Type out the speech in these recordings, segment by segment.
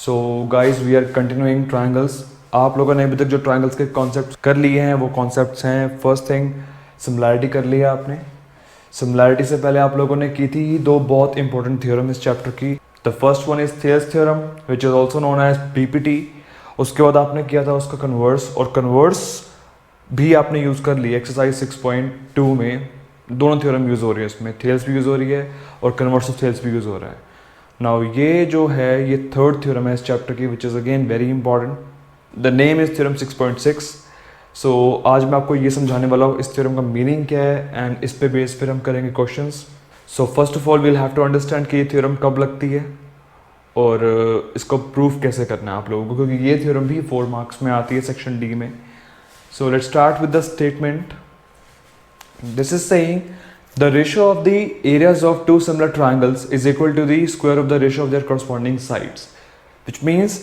So guys we are continuing triangles. आप लोगों ने अभी तक जो ट्राइंगल्स के कॉन्सेप्ट कर लिए हैं वो कॉन्सेप्ट्स हैं, फर्स्ट थिंग सिमिलैरिटी कर लिया आपने। सिमिलैरिटी से पहले आप लोगों ने की थी दो बहुत इंपॉर्टेंट थ्योरम इस चैप्टर की। The first one is Thales theorem which is also known as BPT. उसके बाद आपने किया था उसका कन्वर्स, और कन्वर्स भी आपने यूज़ कर लिया एक्सरसाइज 6.2 में। दोनों थ्योरम यूज़ हो रही है इसमें, थेल्स भी यूज़ हो रही है और कन्वर्स ऑफ थेल्स भी यूज़ हो रहा है। नाउ ये जो है ये थर्ड थ्योरम है इस चैप्टर की, which is again very important. The name is theorem 6.6। सो आज मैं आपको ये समझाने वाला हूँ इस थ्योरम का मीनिंग क्या है एंड इस पे बेस फिर हम करेंगे questions. So first of all we'll have to understand कि ये थ्योरम कब लगती है और इसको प्रूफ कैसे करना है आप लोगों को, क्योंकि ये थ्योरम भी 4 मार्क्स में आती है सेक्शन डी में। सो let's start with the statement. This is saying the ratio of the areas of two similar triangles is equal to the square of the ratio of their corresponding sides, which means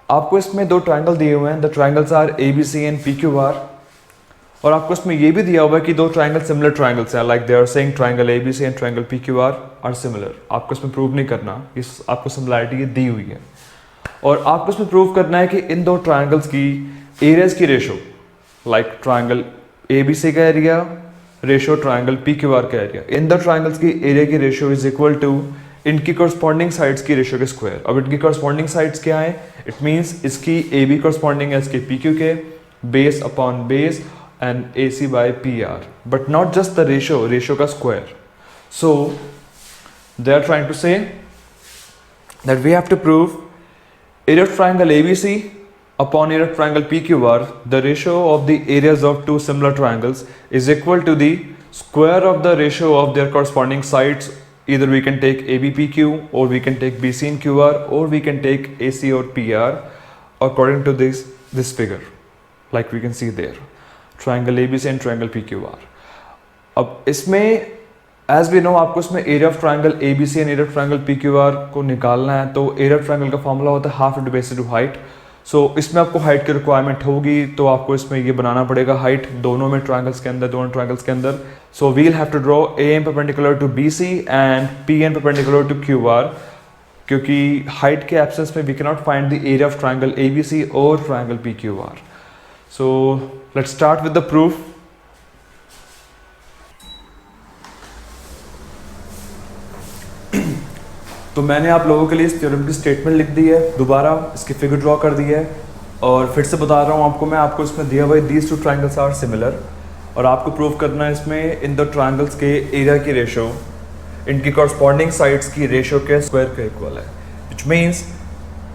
आपको इसमें दो triangle दिए हुए हैं, the triangles are ABC and PQR, और आपको इसमें ये भी दिया हुआ है कि दो ट्राइंगल सिमिलर ट्राइंगल्स हैं, like they are saying triangle ABC and triangle PQR are similar. आपको इसमें प्रूव नहीं करना, इस आपको सिमिलैरिटी ये दी हुई है, और आपको इसमें प्रूव करना है कि इन दो ट्राइंगल्स की एरियाज की रेशो, लाइक ट्राइंगल ABC का एरिया रेशियो ट्राइंगल PQR का एरिया, इन द ट्राइंगल्स की एरिया की रेशियो इज इक्वल टू इनकी कॉरस्पॉन्डिंग साइड्स की रेशियो के स्क्वायर। अब इनकी कॉरस्पॉन्डिंग साइड्स क्या है? इट मींस इसकी AB कॉरस्पॉन्डिंग है इसके PQ के, base upon base and AC by PR, but not just the ratio, ratio का square. So they are trying to say that we have to prove area of triangle ABC upon area of triangle PQR, the ratio of the areas of two similar triangles is equal to the square of the ratio of their corresponding sides. Either we can take ABPQ or we can take BC and QR or we can take AC or PR according to this figure, like we can see there, triangle ABC and triangle PQR. अब इसमें as we know आपको इसमें area of triangle ABC and area of triangle PQR को निकालना है, तो area of triangle का formula होता है half into base into height. So इसमें आपको हाइट की रिक्वायरमेंट होगी, तो आपको इसमें ये बनाना पड़ेगा हाइट दोनों में, ट्राइंगल्स के अंदर, दोनों ट्राइंगल्स के अंदर। So we'll have to draw AM perpendicular to BC and PN perpendicular to QR, क्योंकि हाइट के एब्सेंस में we can not find the area of triangle ABC और triangle PQR। So let's start with the proof. तो मैंने आप लोगों के लिए इस थ्योरम की स्टेटमेंट लिख दी है, दोबारा इसकी फिगर ड्रॉ कर दी है, और फिर से बता रहा हूँ आपको मैं, आपको इसमें दिया हुआ है these two triangles are similar, और आपको प्रूव करना है इसमें इन द ट्राइंगल्स के एरिया की रेशो इनकी कॉरस्पॉन्डिंग साइड्स की रेशो के स्क्वायर के इक्वल है, which means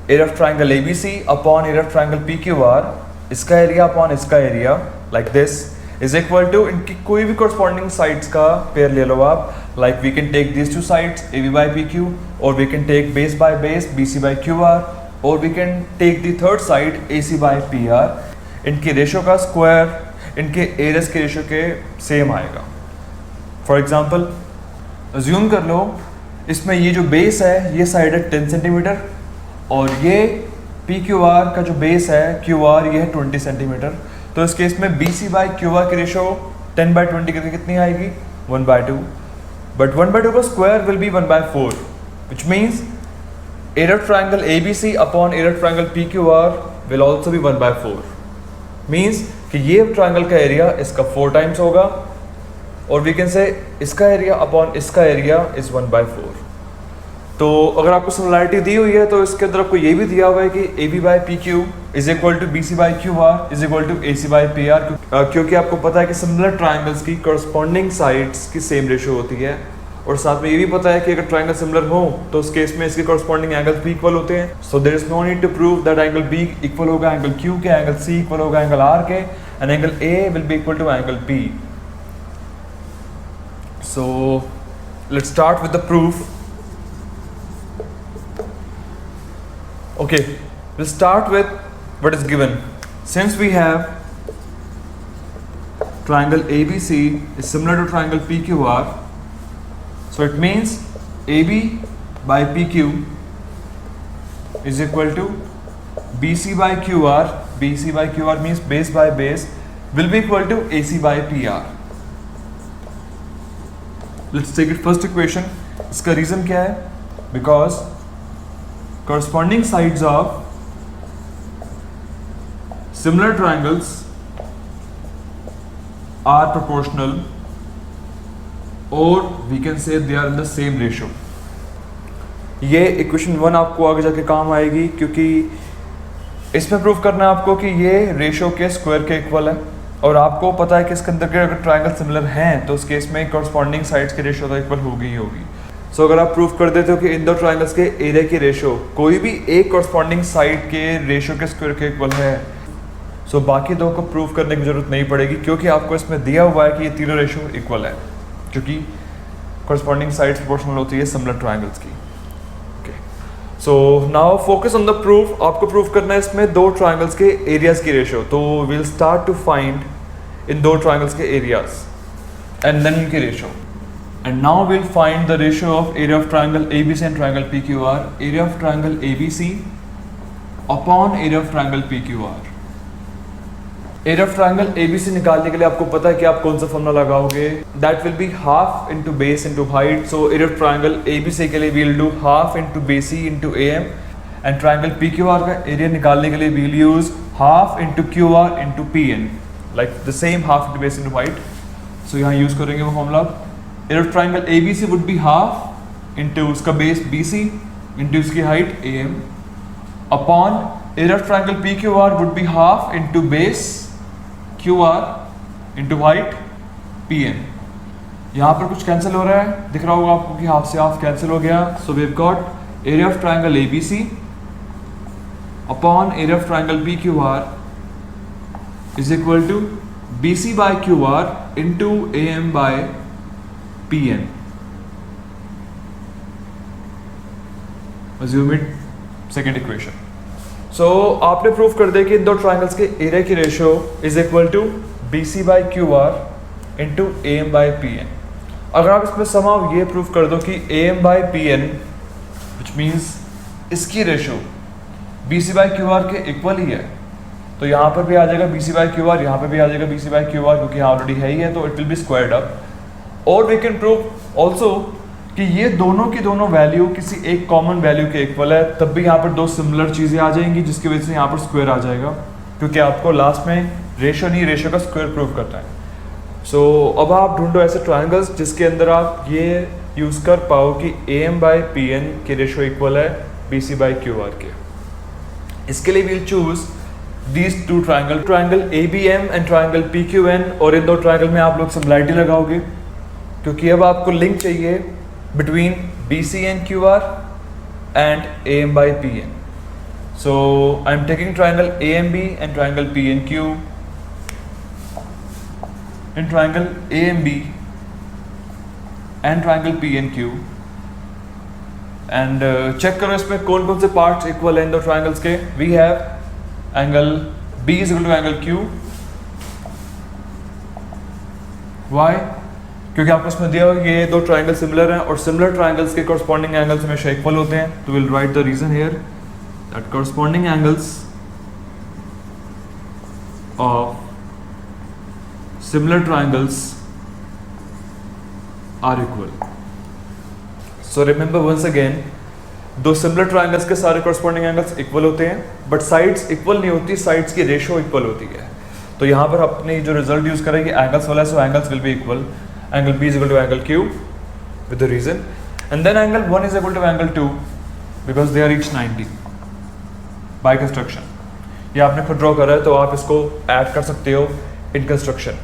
area of triangle ABC upon area of triangle PQR, इसका एरिया अपॉन इसका area, like this, is equal to इनकी कोई भी कॉरस्पॉन्डिंग साइड्स का पेयर ले लो आप, like we can take these two sides AB by PQ, or we can take base by base BC by QR, or we can take the third side AC by PR। इनकी ratio का square इनके areas के ratio के same आएगा। For example assume कर लो इसमें ये जो बेस है ये साइड है 10 सेंटीमीटर, और ये PQR का जो बेस है QR ये है 20 सेंटीमीटर। तो इस केस में BC by QR की रेशो 10 by 20 करके कितनी आएगी? 1/2। But 1/2 का square will be 1/4, which means area of triangle ABC upon area of triangle PQR will also be 1/4। Means कि ये ट्राइंगल का एरिया इसका 4 टाइम्स होगा, और we can say इसका एरिया अपॉन इसका एरिया इज 1/4। तो अगर आपको सिमिलैरिटी दी हुई है तो इसके अंदर आपको ये भी दिया हुआ है कि AB by PQ is equal to BC by QR is equal to AC by PR, क्योंकि आपको पता है कि सिमिलर ट्राइंगल्स की कॉरस्पॉन्डिंग साइड्स की सेम रेशो होती है, और साथ में ये भी पता है कि अगर ट्राइंगल सिमिलर हो तो उस केस में इसके कॉरस्पॉन्डिंग एंगल्स भी इक्वल होते हैं। So there is no need to prove that angle B equal होगा एंगल Q के, एंगल C इक्वल होगा एंगल R के, and angle A will be equal to angle B। So let's start with the proof. Okay, we'll start with what is given. Since we have triangle ABC is similar to triangle PQR, so it means AB by PQ is equal to BC by QR. BC by QR means base by base will be equal to AC by PR. Let's take it first equation. इसका reason क्या है? Because corresponding sides of similar triangles are proportional, or we can say they are in the same ratio. ये equation 1 आपको आगे जाके काम आएगी, क्योंकि इसमें प्रूफ करना है आपको कि ये रेशो के स्क्वायर के इक्वल है, और आपको पता है कि इसके अंदर के अगर ट्रायंगल सिमिलर हैं तो उस केस में कॉरस्पॉन्डिंग साइड्स की रेशो तो इक्वल होगी ही होगी. सो अगर आप प्रूफ कर देते हो कि इन दो ट्रायंगल्स के एरिया की रेशो कोई भी एक कॉरस्पॉन्डिंग साइड के रेशो के स्क्वायर के इक्वल है, सो बाकी दो को प्रूफ करने की जरूरत नहीं पड़ेगी, क्योंकि आपको इसमें दिया हुआ है कि ये तीनों रेशो इक्वल है, क्योंकि कॉरस्पॉन्डिंग साइड्स प्रोपोर्शनल होती है सिमिलर ट्रायंगल्स की. So now focus on the proof. आपको प्रूफ करना है इसमें दो ट्रायंगल्स के एरियाज की रेशो. तो विल स्टार्ट टू फाइंड इन दो ट्रायंगल्स के एरियाज एंड देन इनकी ratio. And now will find the ratio of area of triangle ABC and triangle PQR. Area of triangle ABC upon area of triangle PQR. Area of triangle ABC निकालने के लिए आपको पता है कि आप कौन सा फॉर्मूला लगाओगे. That will be half into base into height. So area of triangle ABC के लिए we'll do half into BC into AM, and triangle PQR का एरिया निकालने के लिए we'll use half into QR into PN, like the same half into base into height. So यहाँ use करेंगे वो formula. Area of triangle ABC would be half into उसका base BC into उसकी height AM upon area of triangle PQR would be half into base QR into height PN. यहाँ पर कुछ cancel हो रहा है, दिख रहा होगा आपको कि हाफ से हाफ कैंसिल हो गया. So we have got area of triangle ABC upon area of triangle PQR is equal to BC by QR into AM by PN. Assume it second equation. So आपने proof कर दिया कि इन दो triangles के area की ratio is equal to BC by QR into AM by PN. अगर आप इसमें समाव ये प्रूफ कर दो कि AM by PN which means इसकी रेशियो BC बाई QR के इक्वल ही है, तो यहाँ पर भी आ जाएगा BC बाई QR, यहाँ पर भी आ जाएगा BC बाई QR, क्योंकि यहाँ ऑलरेडी है ही है, तो it will be squared up. और वी कैन प्रूव ऑल्सो कि ये दोनों की दोनों वैल्यू किसी एक कॉमन वैल्यू के इक्वल है, तब भी यहाँ पर दो सिमिलर चीज़ें आ जाएंगी, जिसकी वजह से यहाँ पर स्क्वायर आ जाएगा, क्योंकि आपको लास्ट में रेशो नहीं रेशो का स्क्वायर प्रूव करना है. सो अब आप ढूंढो ऐसे ट्रायंगल्स जिसके अंदर आप ये यूज़ कर पाओ कि AM बाई PN के रेशो इक्वल है BC बाई QR के. इसके लिए we'll choose these two triangle, triangle ABM and triangle PQN. और इन दो ट्रायंगल में आप लोग सिमिलरिटी लगाओगे, क्योंकि अब आपको लिंक चाहिए between BC and QR and AM by PN. So I'm taking triangle AMB and triangle PNQ. In triangle AMB and triangle PNQ, and check करो इसमें कौन कौन से पार्ट्स इक्वल है इन दो ट्रायंगल्स के. We have angle B is equal to angle Q. Why? क्योंकि आपको इसमें दिया हुआ ये दो ट्रायंगल सिमिलर हैं, और सिमिलर ट्रायंगल्स के कॉरस्पॉन्डिंग एंगल्स हमेशा इक्वल होते हैं. तो will write the reason here that corresponding angles of similar triangles are equal. So remember once again, दो सिमिलर ट्रायंगल्स के सारे कॉरस्पॉन्डिंग एंगल्स इक्वल होते हैं, बट साइड्स इक्वल नहीं होती, साइड्स की रेशो इक्वल होती है. तो यहाँ पर अपने जो रिजल्ट यूज करेंगे एंगल्स वाला, सो angles will be equal. Angle B is equal to angle Q with the reason, and then angle 1 is equal to angle 2 because they are each 90 by construction. ये आपने खुद ड्रॉ करा है, तो आप इसको ऐड कर सकते हो in construction.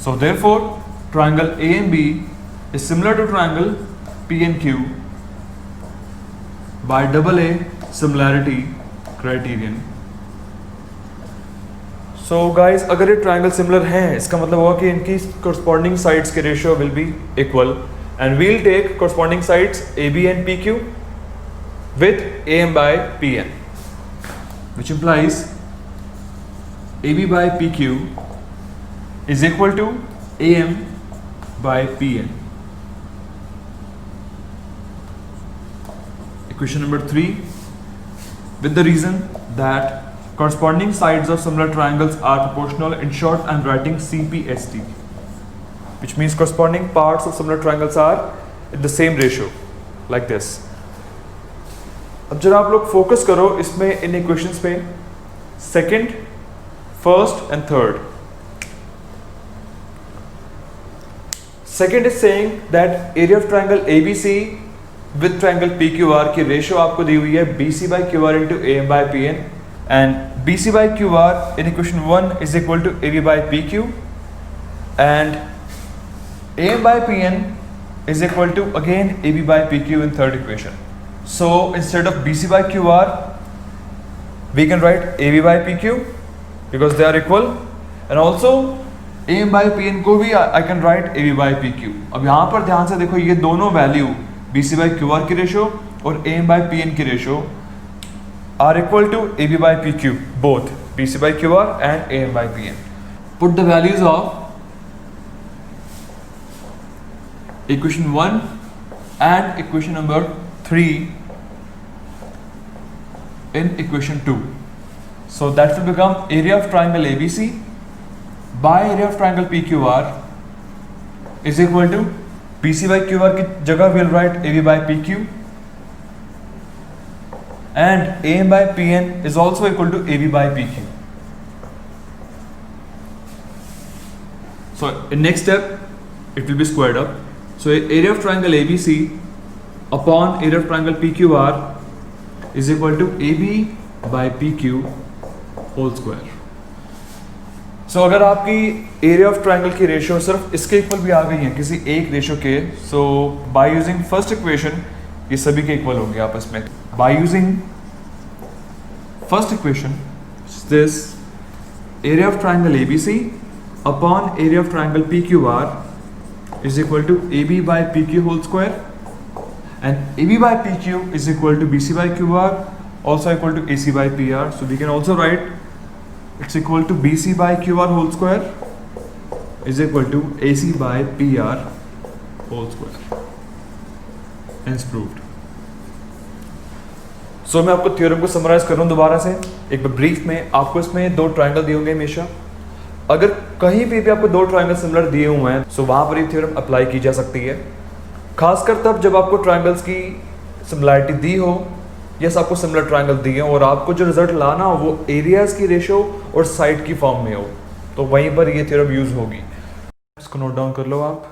So therefore triangle AMB is similar to triangle PNQ by AA similarity criterion. So guys, अगर ये ट्रायंगल सिमिलर हैं, इसका मतलब होगा कि इनकी कॉरस्पॉन्डिंग साइड्स के ratio will be equal, and we'll take corresponding sides AB and PQ with AM by PN, which implies AB by PQ is equal to AM by PN. Equation number 3. With the reason that corresponding sides of similar triangles are proportional. In short, I'm writing CPST. which means corresponding parts of similar triangles are in the same ratio like this. अब जरा आप लोग focus करो इसमें इन equations पे, second, first and third. Second is saying that area of triangle ABC with triangle PQR की ratio आपको दी हुई है BC by QR into AM by PN, and BC by QR in equation 1 is equal to AB by PQ, and AM by PN is equal to again AB by PQ in third equation. So instead of BC by QR we can write AB by PQ because they are equal, and also AM by PN को भी I can write AB by PQ. अब यहाँ पर ध्यान से देखो, ये दोनों वैल्यू BC by QR की रेशो और AM by PN की ratio are equal to AB by PQ, both BC by QR and AM by PN. Put the values of equation 1 and equation number 3 in equation 2. So that will become area of triangle ABC by area of triangle PQR is equal to BC by QR की जगह we'll write AB by PQ, and AM by PN is also equal to AB by PQ. So in next step it will be squared up. So area of triangle ABC upon area of triangle PQR is equal to AB by PQ whole square. So अगर आपकी area of triangle की ratio सिर्फ इसके equal भी आ गई है किसी एक रेशियो के, सो बाय यूजिंग फर्स्ट इक्वेशन ये सभी के इक्वल होंगे आपस में. By using first equation this area of triangle ABC upon area of triangle PQR is equal to AB by PQ whole square, and AB by PQ is equal to BC by QR also equal to AC by PR. So we can also write it's equal to BC by QR whole square is equal to AC by PR whole square. Hence proved. So मैं आपको theorem को summarise कर रहा हूँ दोबारा से एक बार brief में. आपको इसमें दो ट्रायंगल दिए होंगे हमेशा. अगर कहीं भी आपको दो ट्रायंगल सिमिलर दिए हुए हैं सो वहां पर ये थ्योरम अप्लाई की जा सकती है, खासकर तब जब आपको ट्रायंगल्स की सिमिलरिटी दी हो, यस आपको सिमिलर ट्रायंगल दिए हो और आपको जो रिजल्ट लाना हो वो एरियाज की रेशो और साइड की फॉर्म में हो, तो वहीं पर ये थ्योरम यूज होगी. इसको नोट डाउन कर लो आप.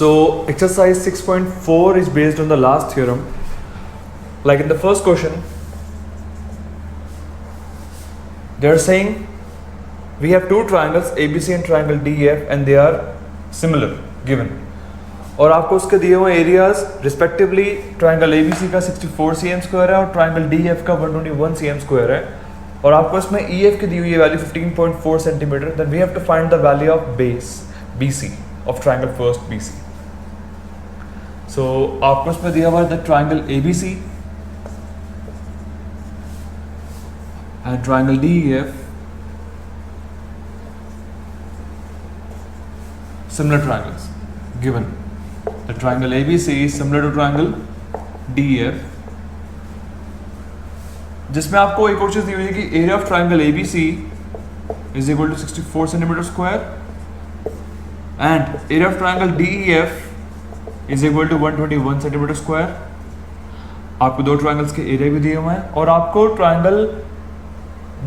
So exercise 6.4 is based on the last theorem. Like in the first question, they are saying we have two triangles ABC and triangle DEF and they are similar given. और आपको उसके दिए हुए areas respectively triangle ABC का 64 cm square है और triangle DEF का 121 cm square है, और आपको इसमें EF की दी हुई value 15.4 centimetre. Then we have to find the value of base BC of triangle first BC. So आपको इसमें दिया हुआ है the triangle ABC and triangle DEF similar triangles given. The triangle ABC is similar to triangle DEF, जिसमें आपको एक और चीज दी हुई है कि area of triangle ABC is equal to 64 centimetre square and area of triangle DEF is equal to 121 centimetre square. आपको दो ट्रायंगल्स के एरिया भी दिए हुए हैं और आपको ट्रायंगल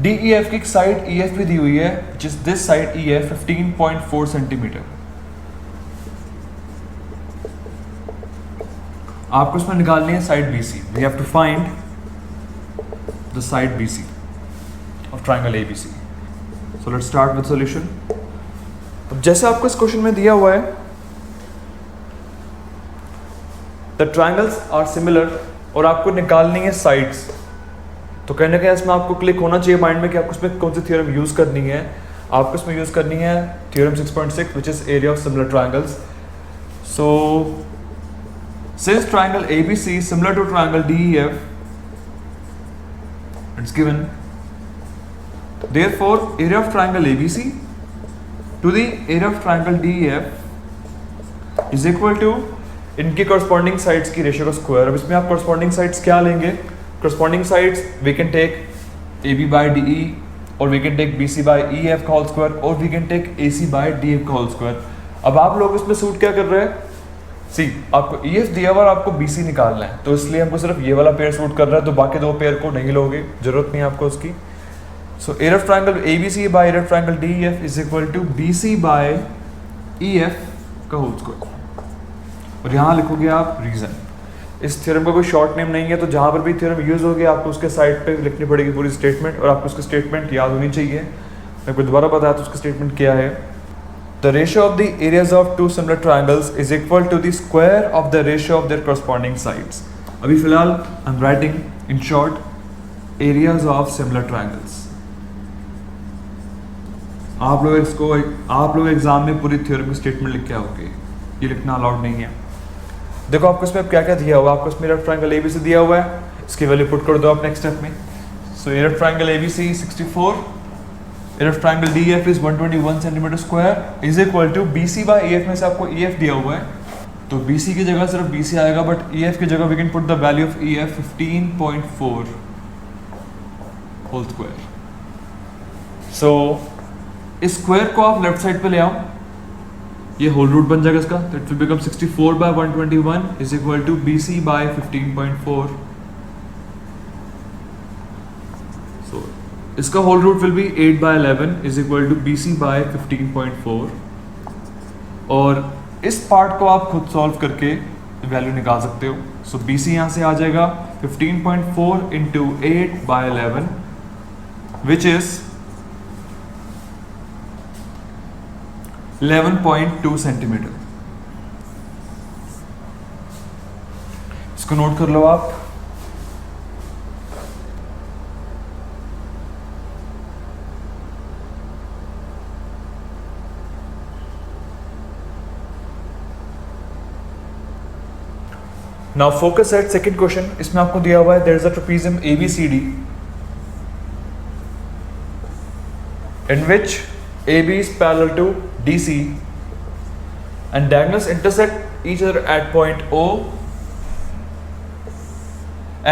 DEF की साइड EF भी दी हुई है, which is this side EF 15.4 centimetre. आपको इसमें निकालनी है side BC. We have to find the side BC of triangle ABC. So let's start with solution. अब जैसे आपको इस क्वेश्चन में दिया हुआ है द ट्राइंगल्स आर सिमिलर और आपको निकालनी है साइड्स, तो कहीं ना कहीं इसमें आपको क्लिक होना चाहिए माइंड में कि आपको इसमें कौन सी थ्योरम यूज करनी है. आपको इसमें यूज करनी है theorem 6.6 which is area of similar triangles. So since triangle ABC similar to triangle DEF, It's given. Therefore, area of triangle ABC to the area of triangle DEF is equal to इनके corresponding sides की ratio का square. अब इसमें आप corresponding sides क्या लेंगे? Corresponding sides we can take AB by DE or we can take BC by EF का whole square or we can take AC by DF का whole square. अब आप लोग इसमें सूट क्या कर रहे हैं? सी आपको EF दिया हुआ और आपको BC निकालना है, तो इसलिए हमको सिर्फ ये वाला पेयर सूट कर रहा है, तो बाकी दो पेयर को नहीं लोगे, जरूरत नहीं है आपको उसकी. So area of triangle ABC by area of triangle DEF is equal to BC by EF का होल स्क्वायर. और यहाँ लिखोगे आप रीजन. इस थ्योरम का कोई शॉर्ट नेम नहीं है, तो जहाँ पर भी थ्योरम यूज होगी आपको उसके साइड पे लिखनी पड़ेगी पूरी स्टेटमेंट, और आपको उसकी स्टेटमेंट याद होनी चाहिए. मैं कुछ दोबारा बताया तो उसकी स्टेटमेंट क्या है. The ratio of the areas of two similar triangles is equal to the square of the ratio of their corresponding sides. अभी फिलहाल I'm writing in short areas of similar triangles. आप लोग एग्जाम में पूरी theorem की statement लिख के आओगे, ये लिखना अलाउड नहीं है. देखो आपको इसमें क्या क्या दिया हुआ है. आपको इसमें एरिया ऑफ ट्रायंगल ABC दिया हुआ है, इसकी वैल्यू पुट कर दो आप नेक्स्ट स्टेप में. So area of triangle ABC 64, area of triangle DEF is 121 centimetre square is equal to BC by EF में से आपको EF दिया हुआ है, तो BC की जगह सिर्फ BC आएगा, बट EF की जगह we can put the value of EF 15.4 whole square. So इस स्क्वायर को आप लेफ्ट साइड पे ले आओ, ये होल रूट बन जाएगा इसका, तो it will become 64 by 121 is equal to BC by 15.4. So इसका whole root will be 8 by 11 is equal to BC by 15.4. और इस पार्ट को आप खुद सॉल्व करके वैल्यू निकाल सकते हो. सो BC यहाँ से आ जाएगा 15.4 into 8 by 11 which is 11.2 centimetre. इसको नोट कर लो आप. Now focus at second question. इसमें आपको दिया हुआ है there is a trapezium ABCD in which AB is parallel to DC and diagonals intersect each other at point O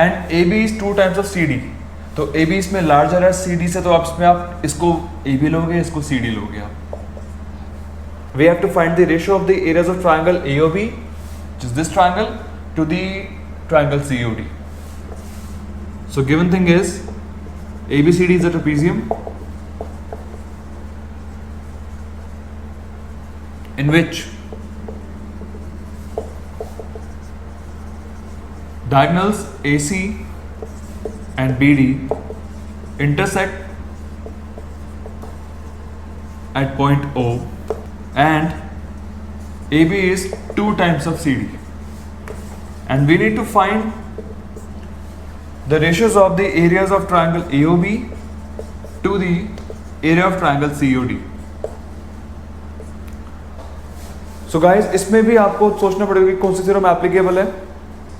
and AB is 2 times of CD. तो AB इसमें larger है CD से, तो आप इसमें आप इसको AB लोगे, इसको CD लोगे आप. We have to find the ratio of the areas of triangle AOB, which is this triangle, to the triangle COD. So given thing is ABCD is a trapezium in which diagonals AC and BD intersect at point O and AB is 2 times of CD, and we need to find the ratios of the areas of triangle AOB to the area of triangle COD. So guys इसमें भी आपको सोचना पड़ेगा कि कौन सी theorem applicable है.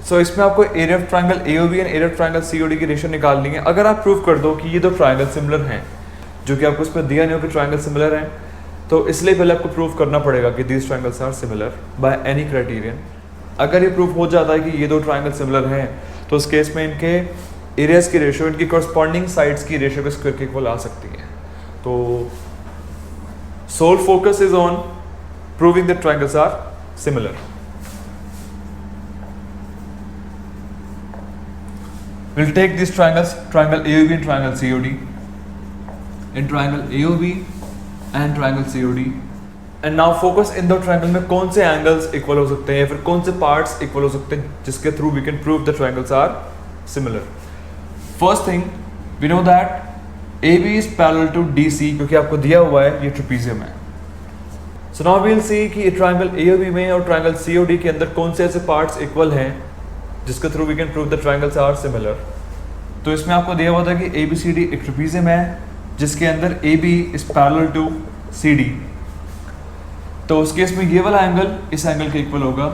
सो इसमें आपको area of triangle AOB and area of triangle COD की रेशियो निकालनी है. अगर आप प्रूव कर दो कि ये दो ट्रायंगल सिमिलर हैं, जो कि आपको इसमें दिया नहीं हो कि ट्रायंगल सिमिलर हैं, तो इसलिए पहले आपको प्रूव करना पड़ेगा कि these triangles are similar by any criterion. अगर ये प्रूव हो जाता है कि ये दो ट्रायंगल सिमिलर हैं, तो उस केस में इनके एरियाज की रेशियो इनकी कॉरस्पॉन्डिंग साइड्स की रेशियो के स्क्वायर के इक्वल आ सकती है. तो sole focus is on proving that triangles are similar. We'll take these triangles, triangle AOB and triangle COD. In triangle AOB and triangle COD. And now focus in the triangle में कौन से angles equal हो सकते हैं या फिर कौन से parts equal हो सकते हैं जिसके through we can prove the triangles are similar. First thing, we know that AB is parallel to DC क्योंकि आपको दिया हुआ है ये trapezium है. So now we'll see कि ट्रायंगल AOB में और ट्रायंगल COD के अंदर कौन से ऐसे पार्ट्स इक्वल हैं जिसके through we can prove the triangles are similar. तो इसमें आपको दिया हुआ था कि ABCD एक ट्रेपेजियम है जिसके अंदर AB is parallel to CD. तो उस केस में ये वाला एंगल इस एंगल के इक्वल होगा.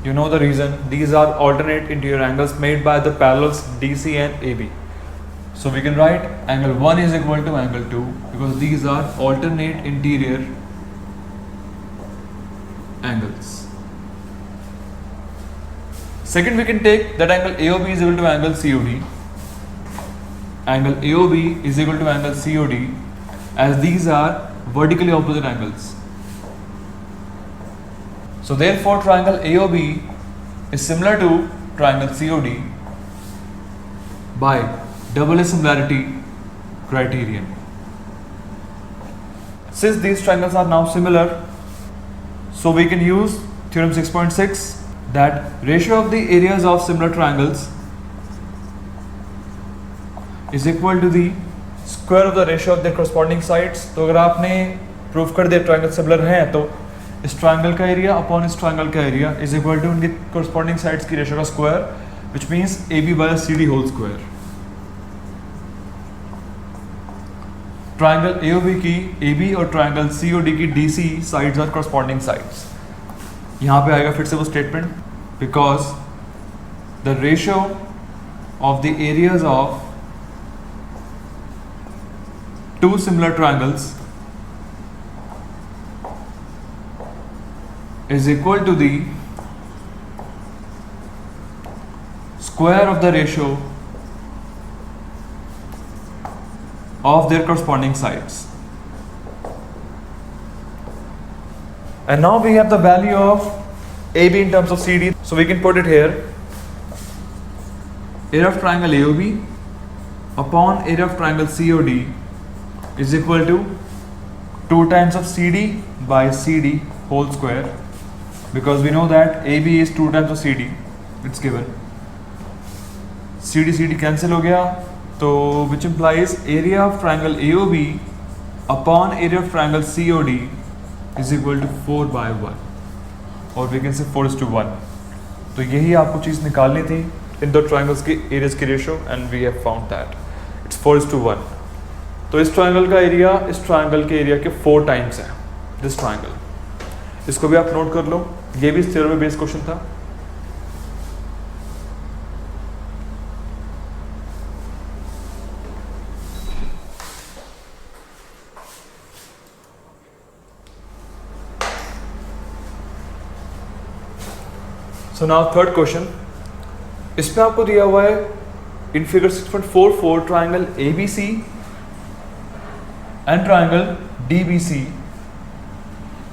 You know the reason, these are alternate interior angles made by the parallels DC and AB. So we can write angle 1 is equal to angle 2 because these are alternate interior angles. Second, we can take that angle AOB is equal to angle COD. Angle AOB is equal to angle COD as these are vertically opposite angles. So therefore triangle AOB is similar to triangle COD by double similarity criterion. Since these triangles are now similar, so we can use theorem 6.6 that ratio of the areas of similar triangles is equal to the square of the ratio of their corresponding sides. तो अगर आपने prove कर दिया triangle similar हैं तो इस triangle का area upon इस ट्रायंगल का एरिया इज इक्वल टू उनकी corresponding sides की रेशियो का square which means AB by CD whole square. Triangle AOB की AB और ट्रायंगल COD की DC sides are corresponding sides. यहाँ पे आएगा फिर से वो statement because the ratio of the areas of two similar triangles is equal to the square of the ratio of their corresponding sides. And now we have the value of AB in terms of CD, so we can put it here. Area of triangle AOB upon area of triangle COD is equal to 2 times of CD by CD whole square because we know that AB is 2 times of CD, it's given. CD cancel हो गया तो which implies area of triangle AOB upon area of triangle COD is equal to 4 by 1 और we can say 4:1. तो यही आपको चीज़ निकालनी थी इन दो ट्रायंगल्स की एरियाज की ratio and we have found that it's 4:1. तो इस ट्रायंगल का एरिया इस ट्रायंगल के एरिया के 4 टाइम्स है दिस ट्रायंगल. इसको भी आप नोट कर लो, ये भी इस थ्योरम में बेस्ड क्वेश्चन था. So now third question, इसमें आपको दिया हुआ है in figure 6.44 triangle ABC and triangle DBC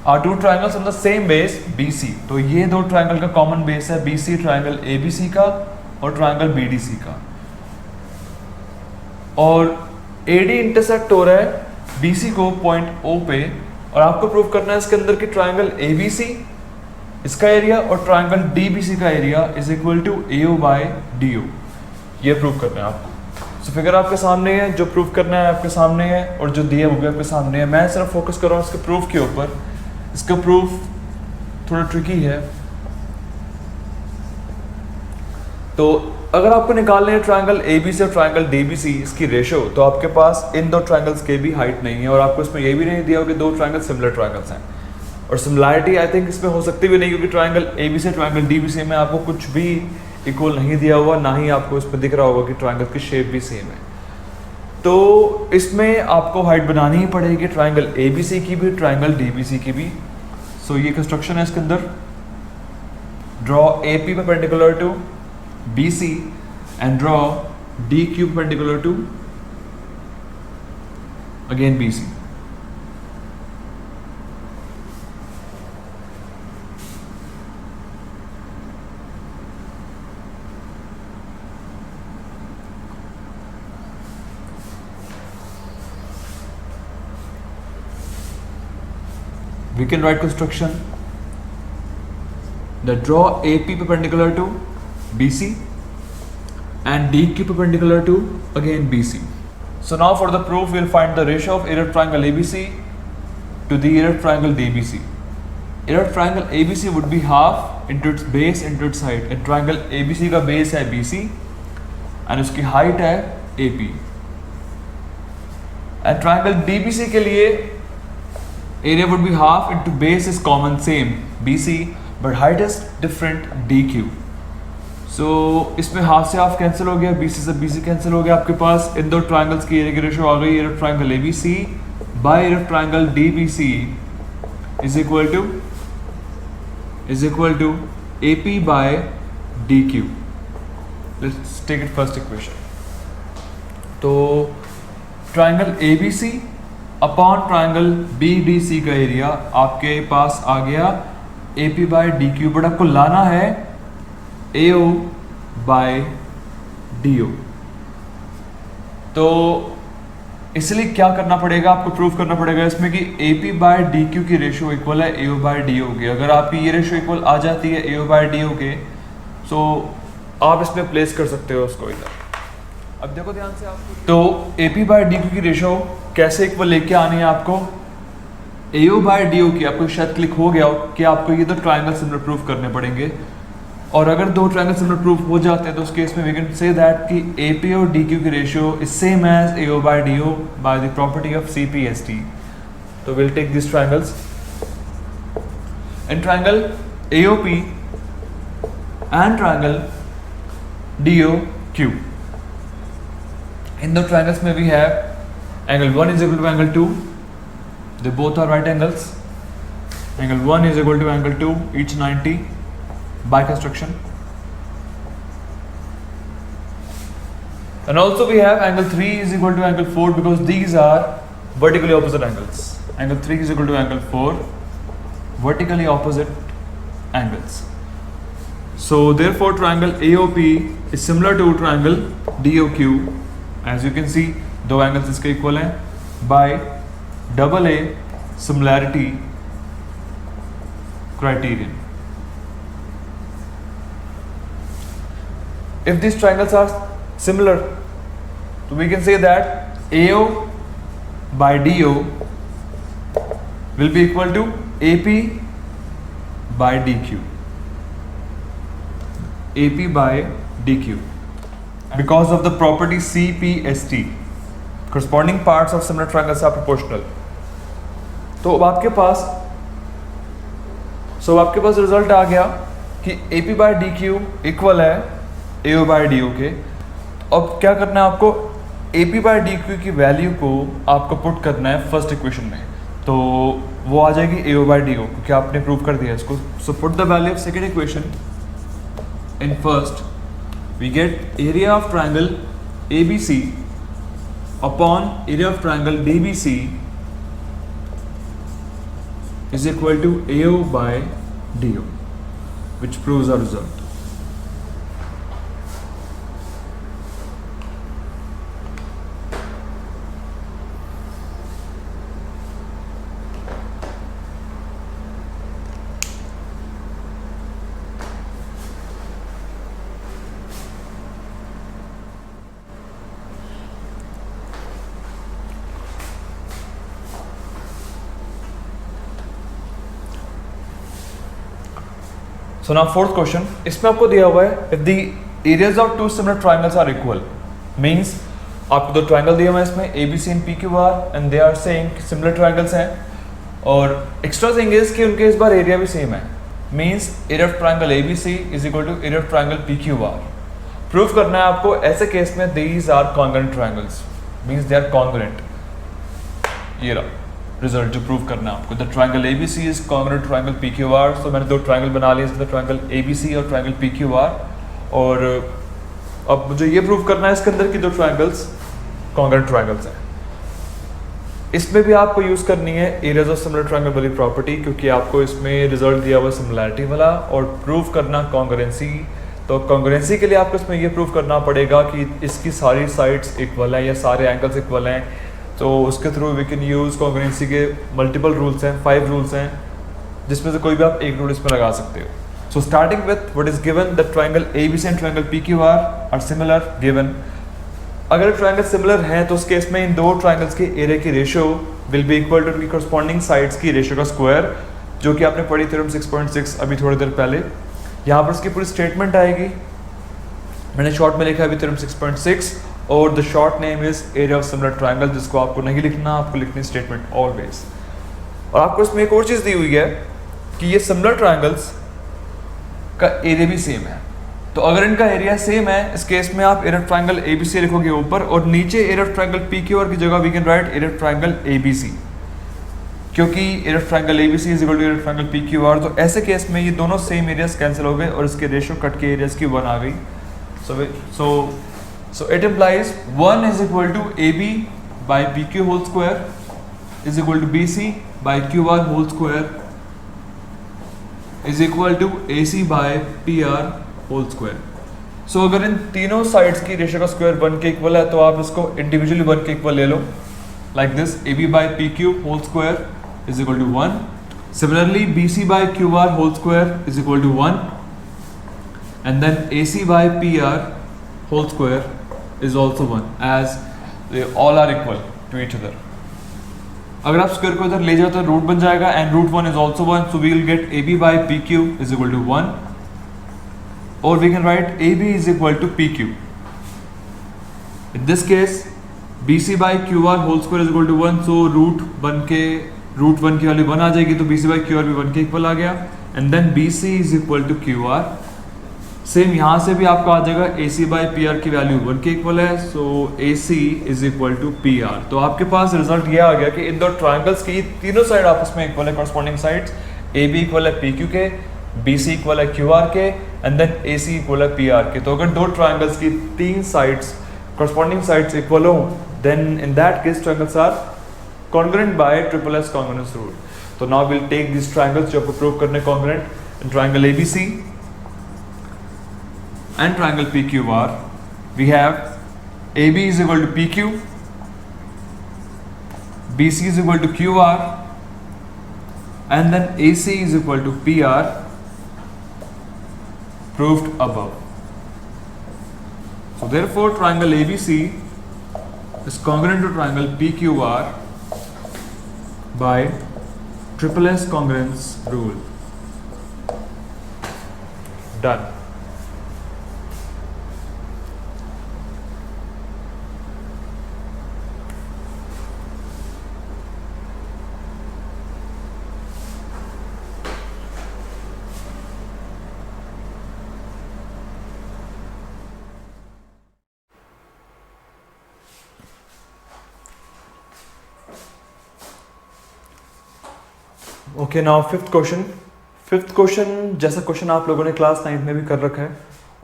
are two triangles on the same base BC. तो ये दो ट्रायंगल का कॉमन बेस है BC, ट्रायंगल ABC का और ट्रायंगल BDC का, और AD इंटरसेक्ट हो रहा है BC को पॉइंट O पे, और आपको प्रूव करना है इसके अंदर की ट्रायंगल ABC इसका एरिया और ट्रायंगल DBC का area is equal to AO bye DO. ये प्रूव करना है आपको. सो फिगर आपके सामने है, जो प्रूव करना है आपके सामने है और जो दिया वो भी आपके सामने है. मैं सिर्फ फोकस कर रहा हूँ इसके प्रूफ के ऊपर. इसका प्रूफ थोड़ा ट्रिकी है. तो अगर आपको निकालने हैं ट्रायंगल ABC और ट्रायंगल DBC इसकी रेशियो, तो आपके पास इन दो ट्रायंगल्स के भी हाइट नहीं है और आपको इसमें ये भी नहीं दिया हो कि दो ट्रायंगल सिमिलर ट्रायंगल्स हैं. और सिमिलैरिटी आई थिंक इसमें हो सकती भी नहीं क्योंकि ट्रायंगल ABC ट्रायंगल DBC में आपको कुछ भी इक्वल नहीं दिया हुआ, ना ही आपको इसमें दिख रहा होगा कि ट्रायंगल की शेप भी सेम है. तो इसमें आपको हाइट बनानी ही पड़ेगी ट्रायंगल ABC की भी ट्रायंगल DBC की भी. सो ये कंस्ट्रक्शन है इसके अंदर. Draw AP perpendicular to BC and draw DQ perpendicular to again BC. We can write construction that draw AP perpendicular to BC and DQ perpendicular to again BC. So now for the proof we'll find the ratio of area of triangle ABC to the area of triangle DBC. Area of triangle ABC would be half into its base into its height. And triangle ABC का base है BC and उसकी height है AP. And triangle DBC के लिए area would be half into base is common same BC but height is different DQ. सो इसमें half से half cancel हो गया, BC से BC कैंसिल हो गया, आपके पास इन दो ट्राइंगल्स की एरिया की रेशो आ गई, area of triangle ABC by area of triangle DBC is equal to AP by DQ। Let's take it first equation. तो triangle ABC upon triangle BDC का एरिया आपके पास आ गया AP बाय DQ, बट आपको लाना है AO बाय DO। तो इसलिए क्या करना पड़ेगा, आपको प्रूव करना पड़ेगा इसमें कि AP बाय DQ की रेशियो इक्वल है AO बाय DO के। अगर आपकी ये रेशियो इक्वल आ जाती है AO बाय DO के, सो आप इसमें प्लेस कर सकते हो उसको इधर। अब देखो ध्यान से आपको, तो AP बाय DQ की रेशियो कैसे इक्वल लेके आनी है आपको, AO बाय DO की। आपको शायद क्लिक हो गया हो कि आपको ये दो ट्राइंगल सिमिलर प्रूफ करने पड़ेंगे, और अगर दो ट्राइंगल सिमिलर प्रूफ हो जाते हैं तो उस केस में वी कैन से दैट कि AP और DQ की ratio is same as AO bye DO by the property of CPST। तो will take this triangles in triangle AOP and triangle DOQ। इन दो ट्राइंगल्स में we have angle 1 is equal to angle 2, they both are right angles, angle 1 is equal to angle 2, each 90 by construction, and also we have angle 3 is equal to angle 4 because these are vertically opposite angles. Angle 3 is equal to angle 4, vertically opposite angles. So therefore triangle AOP is similar to triangle DOQ, as you can see दो angles इसके equal हैं by AA similarity criterion. If these triangles are similar, so we can say that AO by DO will be equal to AP by DQ, AP by DQ, because of the property CPST, corresponding parts of similar triangles are proportional। तो अब आपके पास result आ गया कि AP by DQ equal है AO by DO के। अब क्या करना है आपको, AP by DQ की वैल्यू को आपको पुट करना है फर्स्ट इक्वेशन में, तो वो आ जाएगी AO by DO क्योंकि आपने प्रूव कर दिया इसको। So put the value of second equation in first, we get area of triangle ABC upon area of triangle DBC is equal to AO by DO, which proves our result. So now fourth question, इसमें आपको दिया हुआ है if the areas of two similar triangles are equal, means आपको दो triangle दिया हुआ है इसमें ABC and PQR and they are saying similar triangles हैं, और एक्स्ट्रा थिंग इज कि उनके इस बार एरिया भी सेम है, means area of triangle ABC is equal to area of triangle PQR। Proof करना है आपको ऐसे केस में these are congruent triangles, means they are congruent। ये रहा रिजल्ट जो प्रूव करना है आपको, the triangle ABC is congruent triangle PQR। सो मैंने दो ट्राइंगल बना लिए, इसमें ट्राइंगल ABC और ट्राइंगल PQR, और अब मुझे ये प्रूव करना है इसके अंदर की दो ट्राइंगल्स कॉन्ग्रुएंट ट्राइंगल्स हैं। इसमें भी आपको यूज़ करनी है एरियाज ऑफ सिमिलर ट्राइंगल वाली प्रॉपर्टी, क्योंकि आपको इसमें रिजल्ट दिया हुआ सिमिलैरिटी वाला, और प्रूव करना कॉन्ग्रुएंसी। तो कॉन्ग्रुएंसी के लिए आपको इसमें ये प्रूव करना पड़ेगा कि इसकी सारी साइड्स इक्वल हैं या सारे एंगल्स इक्वल हैं। तो उसके through we can use congruency के मल्टीपल रूल्स हैं, 5 रूल्स हैं, जिसमें से कोई भी आप एक रूल इसमें लगा सकते हो। So starting with what is given, the triangle ABC and triangle PQR are similar given. अगर ट्राइंगल सिमिलर हैं तो उस केस में इन दो ट्राइंगल्स के एरिया की ratio will be equal to corresponding sides की रेशियो का स्क्वायर, जो कि आपने पढ़ी थ्योरम 6.6 अभी थोड़ी देर पहले। यहाँ पर उसकी पूरी स्टेटमेंट आएगी, मैंने शॉर्ट में लिखा है अभी थ्योरम 6.6, और the short name is area of similar triangle, जिसको आपको नहीं लिखना, आपको लिखनी स्टेटमेंट ऑलवेज। और आपको इसमें एक और चीज़ दी हुई है कि ये सिमिलर ट्राइंगल्स का एरिया भी सेम है। तो अगर इनका एरिया सेम है, इस केस में आप एरिया ऑफ ट्रायंगल एबीसी लिखोगे ऊपर, और नीचे एरिया ऑफ ट्रायंगल पीक्यूआर की जगह we can write area of triangle ABC, क्योंकि area of triangle ABC is equal to area of triangle PQR. तो ऐसे केस में ये दोनों सेम एरियाज कैंसिल हो गए और इसके रेशियो कट के एरियाज की 1 आ गई। So it implies 1 is equal to A B by P Q whole square is equal to B C by Q R whole square is equal to A C by P R whole square. So अगर इन तीनों sides की ratio का square 1 के equal है तो आप इसको इंडिविजुअली 1 के इक्वल ले लो, like this, A B by P Q whole square is equal to 1। Similarly B C by Q R whole square is equal to 1 and then A C by P R whole square is also 1 as they all are equal to each other. अगर आप square को इधर ले जाओ तो root बन जाएगा and root 1 is also 1, so we will get A B by P Q is equal to 1 और we can write A B is equal to P Q. In this case B C by Q R whole square is equal to 1, so root 1 की value 1 आ जाएगी, तो B C by Q R भी 1 के equal आ गया and then B C is equal to Q R. Same यहाँ से भी आपको आ जाएगा A C by P R की वैल्यू 1 के इक्वल है, so A C is equal to P R. तो आपके पास रिजल्ट ये आ गया कि इन दो ट्राइंगल्स की तीनों साइड आपस में इक्वल है, corresponding sides A B equal है पी क्यू के, बी सी इक्वल है क्यू आर के and then A C equal है पी आर के। तो अगर दो ट्राइंगल्स की तीन साइड्स कॉरस्पॉन्डिंग साइड्स इक्वल हो then in that case triangles are congruent by triple S congruence rule. So now we'll take these triangles जो आपको prove करने congruent in triangle ABC and triangle PQR. We have AB is equal to PQ, BC is equal to QR and then AC is equal to PR, proved above. So therefore triangle ABC is congruent to triangle PQR by triple S congruence rule. Done. Okay now fifth question जैसा question आप लोगों ने class 9 में भी कर रखा है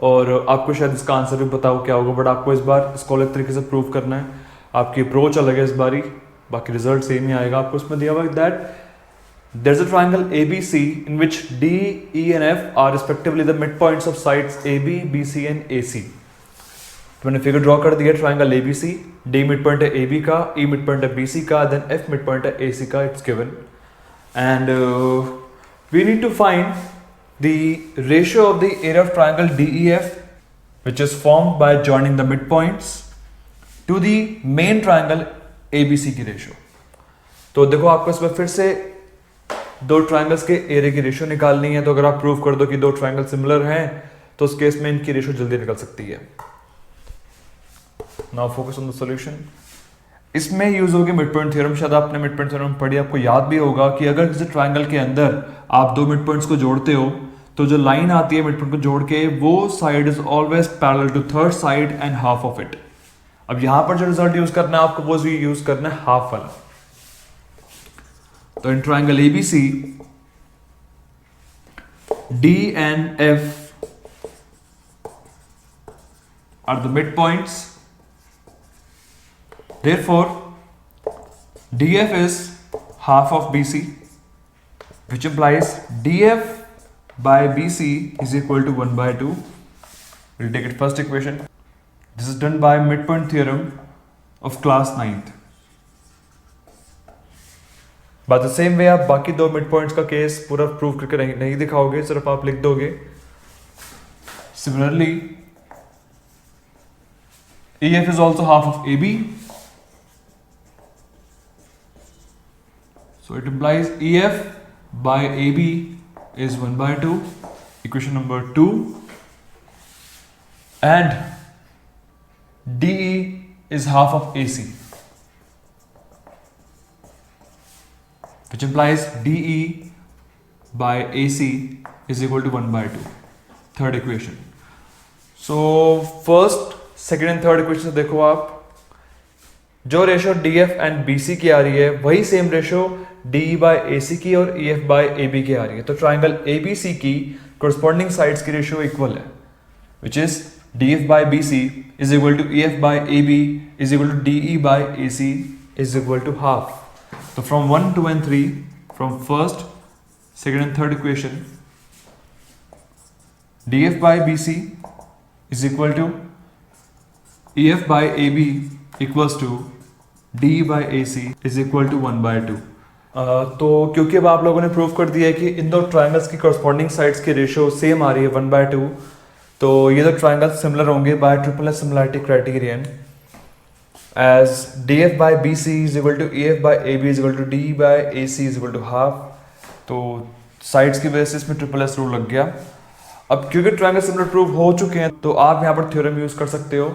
और आपको शायद इसका आंसर भी पता हो क्या होगा, बट आपको इस बार इसको अलग तरीके से प्रूव करना है। आपकी अप्रोच अलग है इस बारी, बाकी रिजल्ट सेम ही आएगा। आपको इसमें दिया हुआ that there is a triangle ABC in which D, E and F are respectively the mid points of sides AB, BC and AC। तो मैंने फिगर ड्रॉ कर दिया triangle ABC, D mid point है AB का, E mid point है BC का, then F mid point है AC का, it's given and we need to find the ratio of the area of triangle DEF which is formed by joining the midpoints to the main triangle ABC की ratio. तो देखो आपको इसमें फिर से दो ट्रायंगल्स के एरिया की रेशियो निकालनी है, तो अगर आप प्रूव कर दो कि दो ट्रायंगल सिमिलर हैं तो उस केस में इनकी रेशियो जल्दी निकल सकती है। Now focus on the solution. इसमें यूज होगी मिड पॉइंट थ्योरम। शायद आपने मिड पॉइंट थ्योरम पढ़ी, आपको याद भी होगा कि अगर किसी ट्रायंगल के अंदर आप दो मिड पॉइंट्स को जोड़ते हो तो जो लाइन आती है मिड पॉइंट को जोड़ के, वो side is always parallel to third side and half of it. अब यहां पर जो रिजल्ट यूज करना है आपको वो यूज करना है हाफ वाला। तो in triangle ABC D and F are the midpoints. Therefore, DF is half of BC, which implies DF by BC is equal to 1 by 2. We'll take it first equation. This is done by midpoint theorem of class 9th. By the same way आप बाकी दो mid points का case पूरा prove करके नहीं दिखाओगे, सिर्फ आप लिख दोगे। Similarly, EF is also half of AB. So it implies EF by AB is 1 by 2, equation number 2, and DE is half of AC, which implies DE by AC is equal to 1 by 2, third equation. So first, second and third equation देखो आप, जो ratio D F and B C की आ रही है वही same ratio D E by A C की और E F by A B की आ रही है। तो ट्राइंगल ए बी सी की कोरस्पॉन्डिंग साइड्स की रेशियो इक्वल है, which is D F by B C is equal to E F by A B is equal to D E by A C is equal to half. तो from 1, 2 and 3, from first, second and third equation, D F by B C is equal to E F by A B equals to D E by A C is equal to 1/2। तो क्योंकि अब आप लोगों ने prove कर दिया है कि इन दो ट्राइंगल्स की कॉरस्पॉन्डिंग साइड्स की रेशियो सेम आ रही है 1/2, तो ये दो ट्राइंगल्स सिमिलर होंगे by triple S similarity criterion, as D F by B C is equal to E F by A B is equal to D E by A C is equal to half. तो sides की basis में triple S rule लग गया। अब क्योंकि triangle similar prove हो चुके हैं तो आप यहाँ पर थ्योरम यूज कर सकते हो,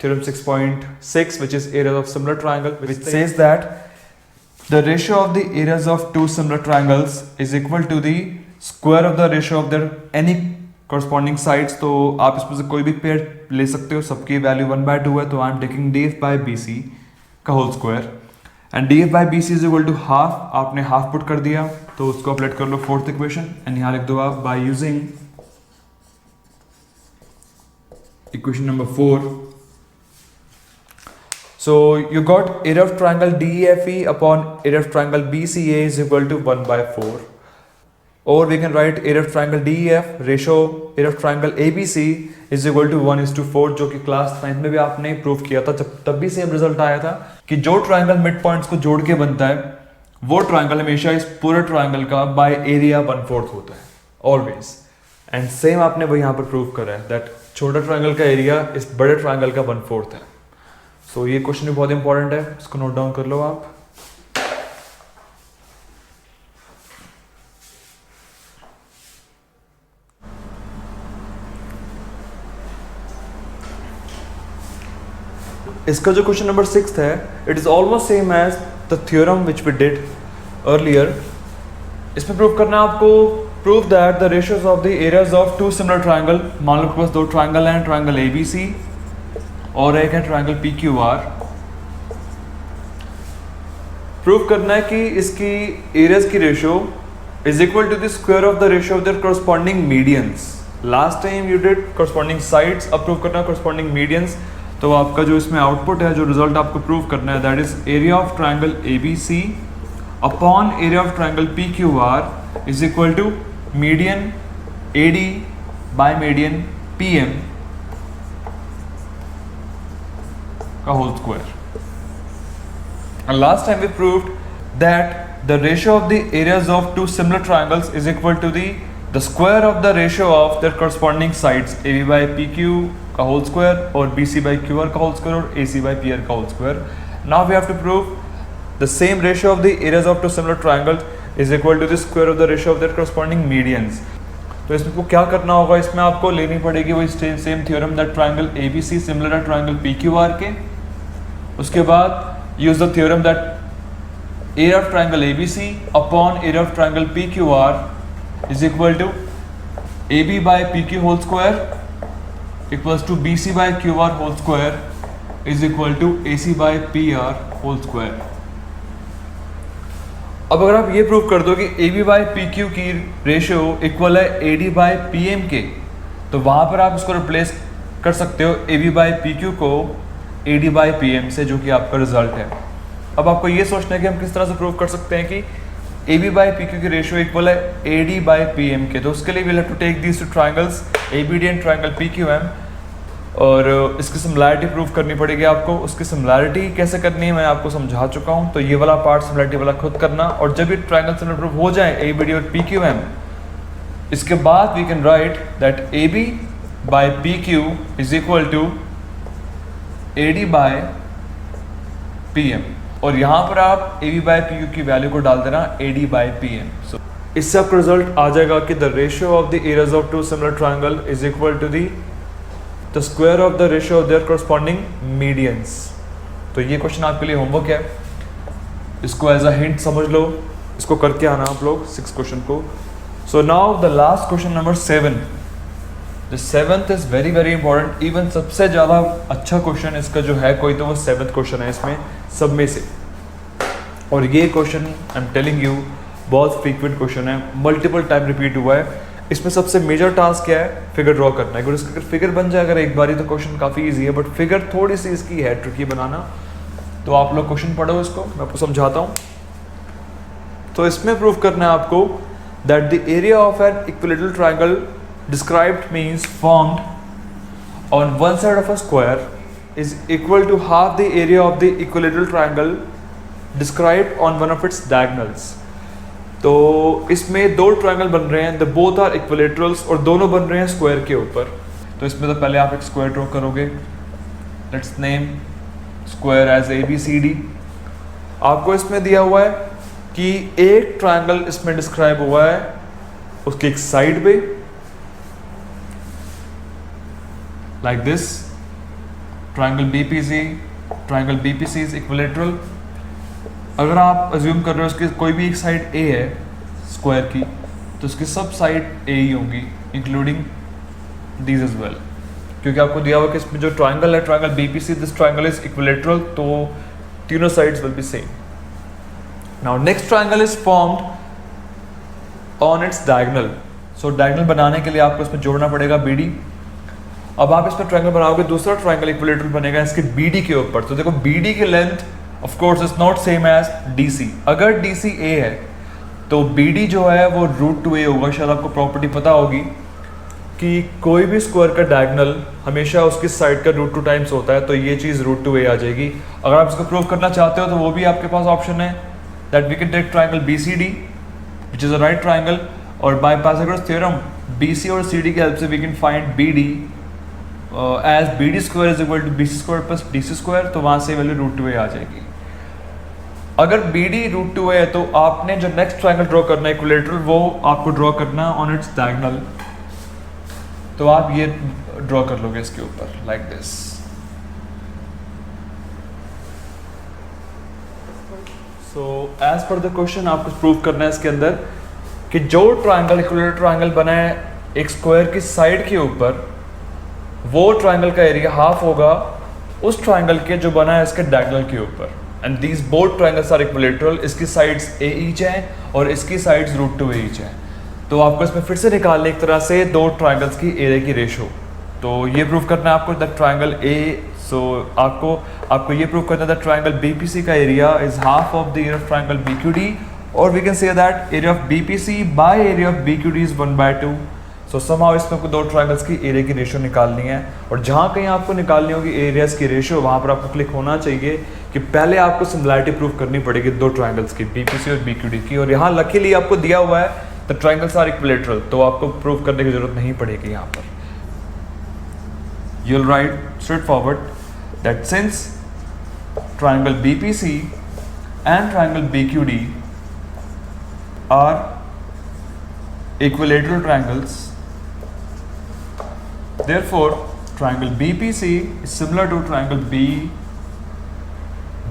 theorem 6.6 which is areas of similar triangle, which says that the ratio of the areas of two similar triangles is equal to the square of the ratio of their any corresponding sides। तो आप इसमें से कोई भी pair ले सकते हो, सबकी वैल्यू 1/2 है, तो I am taking D F by B C का whole square and D F by B C is equal to half. आपने हाफ पुट कर दिया तो उसको अप्लाई कर लो फोर्थ इक्वेशन एंड यहाँ लिख दो आप by using equation number 4। So you got area of triangle DEFE upon area of triangle BCA is equal to 1/4, or we can write area of triangle DEF ratio area of triangle ABC is equal to 1:4, जो कि class 9 में भी आपने prove किया था, जब तब भी सेम रिजल्ट आया था कि जो ट्राइंगल मिड पॉइंट्स को जोड़ के बनता है वो ट्राइंगल हमेशा इस पूरे ट्राइंगल का बाय एरिया 1/4 होता है ऑलवेज, एंड सेम आपने वो यहाँ पर प्रूव करा है दैट छोटा ट्राइंगल का एरिया इस बड़े ट्राइंगल का 1/4 है। तो ये क्वेश्चन भी बहुत इंपॉर्टेंट है, इसको नोट डाउन कर लो आप। इसका जो क्वेश्चन नंबर 6 है, it is almost same as the theorem which we did earlier. इसमें प्रूव करना है आपको, prove that the ratios of the areas of two similar triangle. मान लो बस दो ट्राइंगल हैं, ट्राइंगल ए बी सी और एक है triangle P Q R. Prove करना है कि इसकी एरियाज की ratio is equal to the square of the ratio of their corresponding medians. Last time you did corresponding sides, अब प्रूव करना है कॉरस्पॉन्डिंग मीडियंस। तो आपका जो इसमें आउटपुट है, जो रिजल्ट आपको प्रूव करना है, that is area of triangle A B C upon area of triangle P Q R is equal to median A D by median P M का whole square. And last time we proved that the ratio of the areas of two similar triangles is equal to the square of the ratio of their corresponding sides, AB by PQ का whole square और BC by QR का whole square और AC by PR का whole square. Now we have to prove the same ratio of the areas of two similar triangles is equal to the square of the ratio of their corresponding medians. तो इसमें को क्या करना होगा, इसमें आपको लेनी पड़ेगी वही same theorem that triangle ABC similar है ट्राइंगल PQR के। उसके बाद use the theorem that area of triangle ABC upon area of triangle PQR is equal to AB by PQ whole square equals to BC by QR whole square is equal to AC by PR whole square। अब अगर आप ये prove कर दो कि AB by PQ की ratio equal है AD by PM के, तो वहां पर आप इसको रिप्लेस कर सकते हो AB by PQ को AD by PM से, जो कि आपका रिजल्ट है। अब आपको ये सोचना है कि हम किस तरह से प्रूव कर सकते हैं कि AB by PQ की रेशियो इक्वल है AD by PM के। तो उसके लिए we'll have to take these two triangles ABD and triangle PQM और इसकी सिमिलैरिटी प्रूव करनी पड़ेगी आपको। उसकी सिमिलैरिटी कैसे करनी है मैं आपको समझा चुका हूँ, तो ये वाला पार्ट सिमिलैरिटी वाला खुद करना। और जब ये ट्राइंगल सिमिलर प्रूव हो जाए ABD और PQM, इसके बाद we can write that AB by PQ is equal to AD by PM, और यहाँ पर आप AB by PQ की वैल्यू को डाल देना AD by PM। So, इससे आपका रिजल्ट आ जाएगा कि the ratio of the areas of two similar triangle is equal to the square of the ratio of their corresponding medians. तो ये क्वेश्चन आपके लिए होमवर्क है, इसको एज अ हिंट समझ लो, इसको करके आना आप लोग 6 क्वेश्चन को। So now the last question number 7 the seventh is very very important, even सबसे ज़्यादा अच्छा क्वेश्चन इसका जो है कोई तो वो सेवंथ क्वेश्चन है इसमें सब में से। और ये question I am telling you बहुत फ्रीक्वेंट क्वेश्चन है, मल्टीपल टाइम रिपीट हुआ है। इसमें सबसे मेजर टास्क क्या है, फिगर ड्रॉ करना है। अगर इसका फिगर बन जाए अगर एक बारी तो क्वेश्चन काफ़ी इजी है, बट फिगर थोड़ी सी इसकी है ट्रिकी बनाना। तो आप लोग क्वेश्चन पढ़ो इसको, मैं आपको समझाता हूँ। तो इसमें प्रूव करना है आपको that the area of an equilateral triangle described means formed on one side of a square is equal to half the area of the equilateral triangle described on one of its diagonals. तो इसमें दो triangle बन रहे हैं, the both are इक्विलेटरल्स, और दोनों बन रहे हैं स्क्वायर के ऊपर। तो इसमें तो पहले आप एक स्क्वायर ड्रॉ करोगे, let's name square as ABCD। आपको इसमें दिया हुआ है कि एक ट्रायंगल इसमें डिस्क्राइब हुआ है, उसके एक साइड पे like this triangle BPC is equilateral. अगर आप अज्यूम कर रहे हो उसकी कोई भी एक साइड A है स्क्वायर की, तो उसकी सब साइड A ही होंगी इंक्लूडिंग दीज एज वेल, क्योंकि आपको दिया हुआ कि इसमें जो ट्रायंगल है triangle BPC, this triangle is equilateral, तो तीनों sides will be same. Now next triangle is formed on its diagonal. So diagonal बनाने के लिए आपको इसमें जोड़ना पड़ेगा BD। अब आप इसमें ट्रायंगल बनाओगे, दूसरा ट्रायंगल इक्विलेटरल बनेगा इसके BD के ऊपर। तो देखो BD की length of course is not same as DC। अगर DC A है तो BD जो है वो √2a होगा। शायद आपको प्रॉपर्टी पता होगी कि कोई भी स्क्वायर का डायगोनल हमेशा उसकी साइड का √2 टाइम्स होता है, तो ये चीज़ √2a आ जाएगी। अगर आप इसको प्रूव करना चाहते हो तो वो भी आपके पास ऑप्शन है, that we can take triangle BCD which is a right triangle, और बाय पाइथागोरस थ्योरम BC और CD की हेल्प से we can find BD as BD square is equal to BC square plus DC square. तो वहाँ से value √2a आ जाएगी। अगर BD √2a है तो आपने जो नेक्स्ट ट्रायंगल ड्रॉ करना है इक्विलेटरल, वो आपको ड्रॉ करना ऑन इट्स डायगोनल। तो आप ये ड्रॉ कर लोगे इसके ऊपर like this. So as per the question आपको प्रूव करना है इसके अंदर कि जो ट्रायंगल इक्विलेटरल ट्रायंगल बना है एक स्क्वायर की साइड के ऊपर, वो ट्रायंगल का एरिया हाफ होगा उस ट्रायंगल के जो बना है इसके डायगोनल के ऊपर। And these both triangles are equilateral. इसकी साइड्स A ईच हैं और इसकी साइड्स √2a ईच हैं। तो आपको इसमें फिर से निकालने एक तरह से दो ट्रायंगल्स की एरिया की रेशो। तो ये प्रूव करना है आपको दैट ट्रायंगल A, सो आपको ये प्रूव करना है दैट ट्रायंगल BPC का area is half of the area of triangle BQD, और we can say that area of BPC by area of BQD is 1/2। So somehow इसमें आपको दो ट्रायंगल्स की एरिया की रेशो निकालनी है, और जहाँ कहीं आपको निकालनी होगी एरियाज की रेशो, वहाँ पर आपको क्लिक होना चाहिए कि पहले आपको सिमिलैरिटी प्रूव करनी पड़ेगी दो ट्रायंगल्स की, BPC और BQD की। और यहाँ लकीली आपको दिया हुआ है द ट्रायंगल्स आर इक्विलेटरल, तो आपको प्रूव करने की जरूरत नहीं पड़ेगी। यहाँ पर you will write straightforward that since triangle BPC and triangle BQD are equilateral triangles, therefore triangle BPC is similar to triangle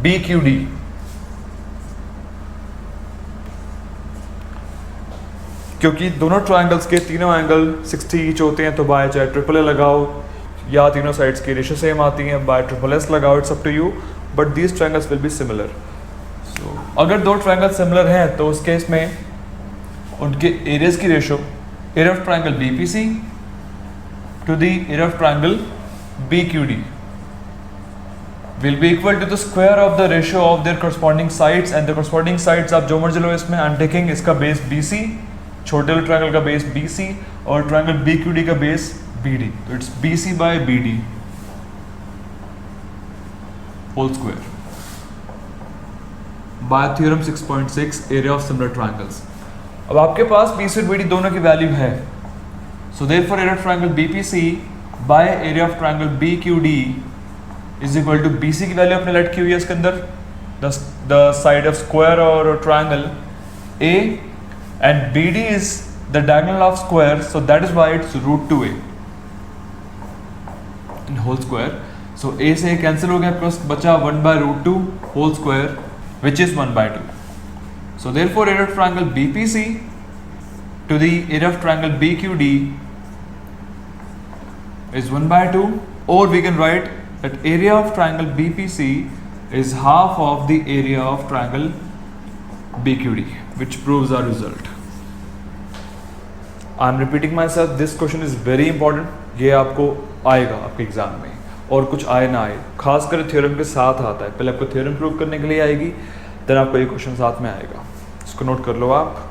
BQD। क्योंकि दोनों ट्रायंगल्स के तीनों एंगल 60 ईच होते हैं, तो बाय चाहे ट्रिपल ए लगाओ या तीनों साइड्स की रेशो सेम आती हैं, बाय ट्रिपल एस लगाओ, it's up to you, but these triangles will be similar. So अगर दो ट्रायंगल सिमिलर हैं तो उस केस में उनके एरियाज की ratio, area of triangle BPC to the area of triangle BQD will be equal to the square of the ratio of their corresponding sides, and the corresponding sides आप जो मर्जी लो इसमें। आई एम टेकिंग इसका base BC, छोटे वाले triangle का base BC, और ट्रायंगल BQD का बेस BD, तो it's BC by BD whole square by theorem 6.6 area of similar triangles. अब आपके पास BC और BD दोनों की वैल्यू है, so therefore area of triangle BPC by area of triangle BQD is equal to BC की value आपने let की हुई है इसके अंदर, द साइड ऑफ स्क्वायर और triangle A, and BD is the diagonal of square, so that is why it's √2a in whole square. So A से cancel हो गया, आपके पास बचा 1/√2 whole square which is 1/2। So therefore area of triangle BPC to the area of triangle BQD is 1/2, or we can write that area of triangle BPC is half of the area of triangle BQD, which proves our result. I am repeating myself, this question is very important. ये आपको आएगा आपके exam में, और कुछ आए ना आए, खासकर थ्योरम के साथ आता है। पहले आपको थ्योरम प्रूव करने के लिए आएगी, देन आपको ये क्वेश्चन साथ में आएगा। इसको नोट कर लो आप।